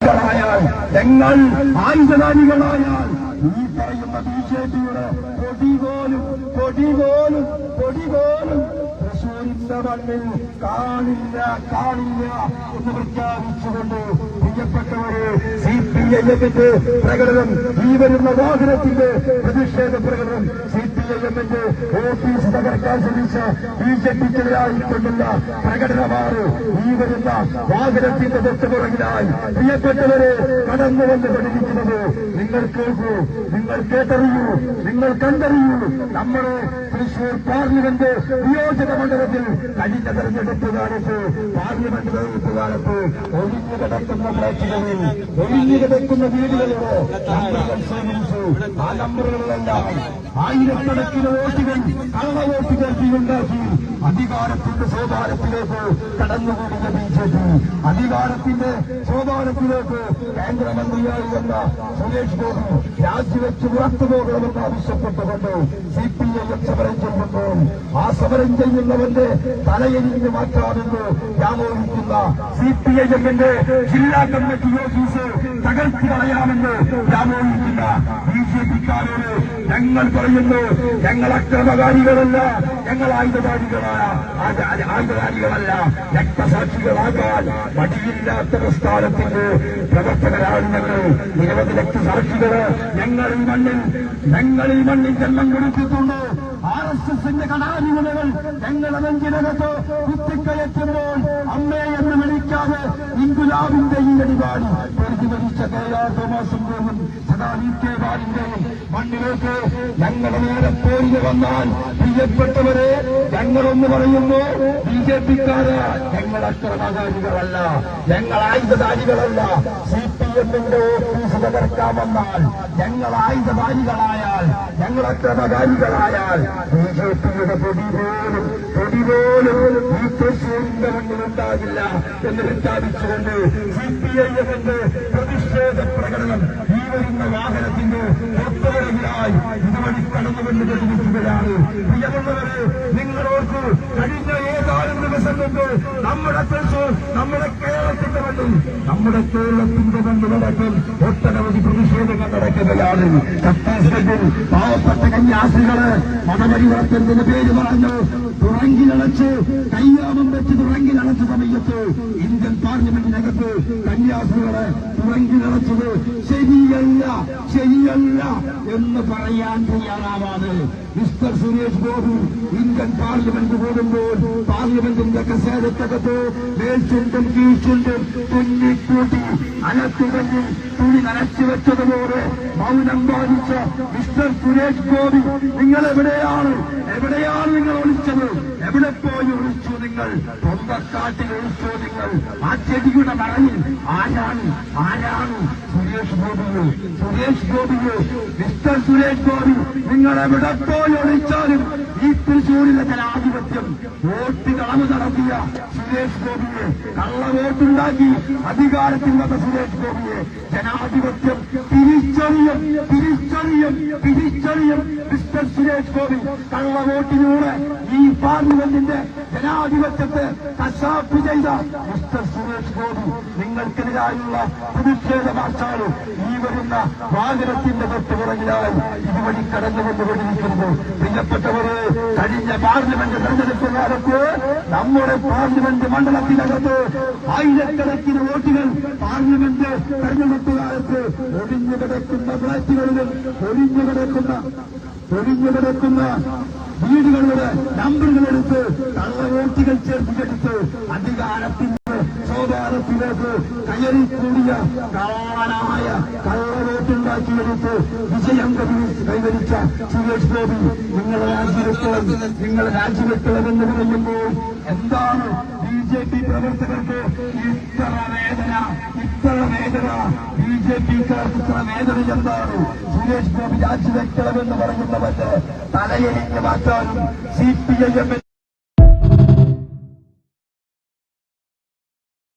ആയുധധാരികളായാൽ, ഞങ്ങൾ ആയുധധാരികളായാൽ ഈ പറയുന്ന ബിജെപിയുടെ പൊടി പോലും തൃശൂരിന്റെ മണ്ണിൽ കാണില്ല എന്ന് പ്രഖ്യാപിച്ചുകൊണ്ട് പ്രിയപ്പെട്ടവരെ CPIMന്റെ പ്രകടനം, ഈ വരുന്ന വാഹനത്തിന്റെ പ്രതിഷേധ പ്രകടനം, CPIMന്റെ ഓഫീസ് തകർക്കാൻ ശ്രമിച്ച ബിജെപിക്കെതിരായിക്കൊണ്ടുള്ള പ്രകടനമാണ് ഈ വരുന്ന വാഹനത്തിന്റെ തൊട്ടുപുറകിലായി പ്രിയപ്പെട്ടവരെ കടന്നുവന്ന് പഠിപ്പിക്കുന്നത്. നിങ്ങൾ കേൾക്കൂ, നിങ്ങൾ കേട്ടറിയൂ, നിങ്ങൾ കണ്ടറിയൂ. നമ്മുടെ തൃശൂർ പാർലമെന്റ് നിയോജക മണ്ഡലത്തിൽ കഴിഞ്ഞ തെരഞ്ഞെടുപ്പ് കാലത്ത്, പാർലമെന്റ് തെരഞ്ഞെടുപ്പ് കാലത്ത് ഒഴിഞ്ഞു കിടക്കുന്ന ഫ്ളാറ്റുകളിൽ, ഒഴിഞ്ഞു കിടക്കുന്ന വീടുകളിലോ നമ്പറുകൾ സ്വീകരിച്ചു. ആ നമ്പറുകളിലെല്ലാം ആയിരക്കണക്കിന് വോട്ടുകൾ, കള്ളവോട്ടുകൾ ഉണ്ടാക്കി അധികാരത്തിന്റെ സോപാനത്തിലേക്ക് കടന്നുകൂടിയ ബിജെപി, അധികാരത്തിന്റെ സോപാനത്തിലേക്ക് കേന്ദ്രമന്ത്രിയായി വന്ന സുരേഷ് ഗോപി രാജിവെച്ച് പുറത്തു പോകണമെന്ന് ആവശ്യപ്പെട്ടുകൊണ്ട് CPIM സമരം ചെയ്യുമ്പോൾ ആ സമരം ചെയ്യുന്നവന്റെ തലയെരിഞ്ഞു മാറ്റാമെന്ന് വ്യാമോഹിക്കുന്ന CPIMന്റെ ജില്ലാ കമ്മിറ്റി ഓഫീസ് തകർത്ത് കളയാമെന്ന് വ്യാമോഹിക്കുന്ന ബിജെപിക്കാരോട് ഞങ്ങൾ പറയുന്നു, ഞങ്ങൾ അക്രമകാരികളല്ല, ഞങ്ങൾ ആയുധധാരികളല്ല, രക്തസാക്ഷികളാകാൻ മടിയില്ലാത്ത പ്രസ്ഥാനത്തിന്റെ പ്രവർത്തകരാണ് ഞങ്ങൾ. നിരവധി രക്തസാക്ഷികള് ഞങ്ങൾ ഈ മണ്ണിൽ ജന്മം കൊടുത്തിട്ടുണ്ട്. RSSന്റെ കടാനുകൾ ഞങ്ങളുടെ നെഞ്ചിനകത്ത് കുത്തിക്കയറ്റുമ്പോൾ അമ്മേ എന്ന് വിളിക്കാതെ ഇൻകുലാബിന്റെ ഈ അടിപാടി പ്രതികരിച്ച KR തോമസും സദാ VK ബാലിന്റെയും മണ്ണിലേക്ക് ഞങ്ങളുടെ നേരെ പോരിന് വന്നാൽ പ്രിയപ്പെട്ടവരെ ഞങ്ങളൊന്ന് പറയുന്നു, ബിജെപിക്കാര് ഞങ്ങൾ അക്രമകാരികളല്ല, ഞങ്ങൾ ആയുധധാരികളല്ല. CPIMന്റെ ഓഫീസ് തകർക്കാൻ വന്നാൽ, ഞങ്ങൾ ആയുധധാരികളായാൽ, ഞങ്ങൾ അക്രമകാരികളായാൽ ബിജെപിയുടെ പൊടി പോലും ഈ തൃശൂരിന്റെ മണ്ണിലുണ്ടാകില്ല എന്ന് പ്രഖ്യാപിച്ചുകൊണ്ട് CPIMന്റെ പ്രതിഷേധ പ്രകടനം ഈ വരുന്ന വാഹനത്തിന്റെ ഒത്തുവരവിലായി ഇതുവഴി കടന്നുകൊണ്ട് പ്രകടിപ്പിക്കുകയാണ്. പ്രിയമുള്ളവരെ, നിങ്ങളോർക്ക് കഴിഞ്ഞ ഏതാനും ദിവസം കൊണ്ട് നമ്മുടെ തൃശൂർ, നമ്മുടെ കേരളത്തിന്റെ മണ്ണിലടക്കം ഒട്ടനവധി പ്രതിഷേധങ്ങൾ നടക്കുകയാണ്. ഛത്തീസ്ഗഡിൽ പാവപ്പെട്ട കന്യാസ്ത്രീകള് മതപരിവർത്തനത്തിന്റെ പേര് പറഞ്ഞു തുറങ്കിലടച്ച്, കയ്യാമം വെച്ച് തുറങ്കിലടച്ച സമയത്ത് ഇന്ത്യൻ പാർലമെന്റിനകത്ത് കന്യാസ്ത്രീകളെ തുറങ്കിലടച്ചത് ശരിയല്ല എന്ന് പറയാൻ തയ്യാറാവാതെ mister Suresh Gopi Indian parliament കൂടുമ്പോൾ പാർലമെന്റിന്റെ കസേരക്കകത്ത് മേൽച്ചുണ്ടും കീഴ്ചുണ്ടും തുന്നിക്കൂട്ടി അനത്തുകഞ്ഞി തുണി നനച്ചു വെച്ചതുപോലെ മൗനം ബാധിച്ച മിസ്റ്റർ സുരേഷ് ഗോപി, നിങ്ങൾ എവിടെയാണ് നിങ്ങൾ ഒളിച്ചത്? എവിടെ പോയി ഒളിച്ചു നിങ്ങൾ? തൊണ്ടക്കാട്ടിൽ ഒളിച്ചോ നിങ്ങൾ? ആ ചെടിയുടെ മറയിൽ ആരാണ് സുരേഷ് ഗോപിയോ? മിസ്റ്റർ സുരേഷ് ഗോപി, നിങ്ങൾ എവിടെ പോയി ഒളിച്ചാലും ഈ തൃശൂരിലെ ജനാധിപത്യം വോട്ട് കളവ് നടത്തിയ സുരേഷ് ഗോപിയെ, കള്ളവോട്ടുണ്ടാക്കി അധികാരത്തിൽ വന്ന സുരേഷ് ഗോപിയെ ജനാധിപത്യം തിരിച്ചറിയും. മിസ്റ്റർ സുരേഷ് ഗോപി കള്ളവോട്ടിലൂടെ ഈ പാർലമെന്റിന്റെ ജനാധിപത്യത്തെ കശാപ്പ് ചെയ്ത മിസ്റ്റർ സുരേഷ് ഗോപി, നിങ്ങൾക്കെതിരായുള്ള പ്രതിഷേധ മാർച്ചാണ് ഈ വരുന്ന വാഹനത്തിന്റെ തൊട്ടുപുറകിലായി ഇതുവഴി കടന്നുകൊണ്ടുകൊണ്ടിരിക്കുന്നത്. പ്രിയപ്പെട്ടവരെ, കഴിഞ്ഞ പാർലമെന്റ് തെരഞ്ഞെടുപ്പ് കാലത്ത് നമ്മുടെ പാർലമെന്റ് മണ്ഡലത്തിനകത്ത് ആയിരക്കണക്കിന് വോട്ടുകൾ പാർലമെന്റ് തെരഞ്ഞെടുപ്പ് കാലത്ത് ഒഴിഞ്ഞുകിടക്കുന്ന ഫ്ളാറ്റുകളിലും ഒഴിഞ്ഞുകിടക്കുന്ന വീടുകളുടെ നമ്പറുകളെടുത്ത് കള്ളവോട്ടുകൾ ചേർത്തിയെടുത്ത് അധികാരത്തിന്റെ സോപാനത്തിലേക്ക് കയറിക്കൂടിയ കള്ളവോട്ടുണ്ടാക്കിയെടുത്ത് വിജയം കൈവരിച്ച സുരേഷ് ഗോപി, നിങ്ങൾ രാജിവെക്കണമെന്ന് പറയുമ്പോൾ എന്താണ് ബിജെപി പ്രവർത്തകർക്ക് ഇത്ര വേദന? ബിജെപിക്കാർക്ക് ഇത്ര വേദന എന്താണ്? സുരേഷ് ഗോപി രാജിവെക്കണമെന്ന് പറയുന്നവന്റെ തലയെരിഞ്ഞ് മാറ്റാനും CPIM